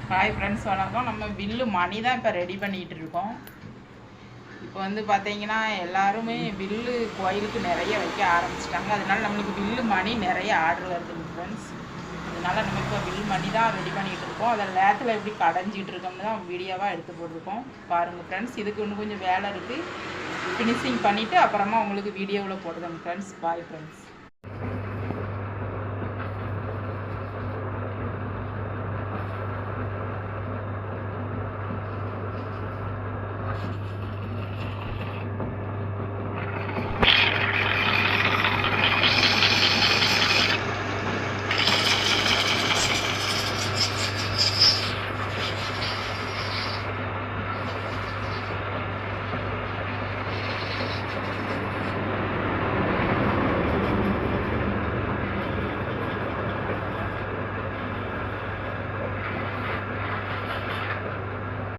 Hi friends, வணக்கம். நம்ம வில்லு மணி தான் இப்போ ரெடி பண்ணிகிட்டு இருக்கோம். இப்போ வந்து பார்த்தீங்கன்னா எல்லாருமே வில்லு கோயிலுக்கு நிறைய வைக்க ஆரம்பிச்சிட்டாங்க. அதனால நம்மளுக்கு வில்லு மணி நிறைய ஆர்டர் வருதுங்க ஃப்ரெண்ட்ஸ். அதனால நம்ம இப்போ வில்லு மணி தான் ரெடி பண்ணிகிட்டு இருக்கோம். அதை லேத்தில் எப்படி கடைஞ்சிட்டு இருக்கோம்னு தான் வீடியோவாக எடுத்து போட்டிருக்கோம். பாருங்கள் ஃப்ரெண்ட்ஸ், இதுக்கு இன்னும் கொஞ்சம் வேலை இருக்குது. ஃபினிஷிங் பண்ணிவிட்டு அப்புறமா உங்களுக்கு வீடியோவில் போடுறோங்க ஃப்ரெண்ட்ஸ். Bye friends.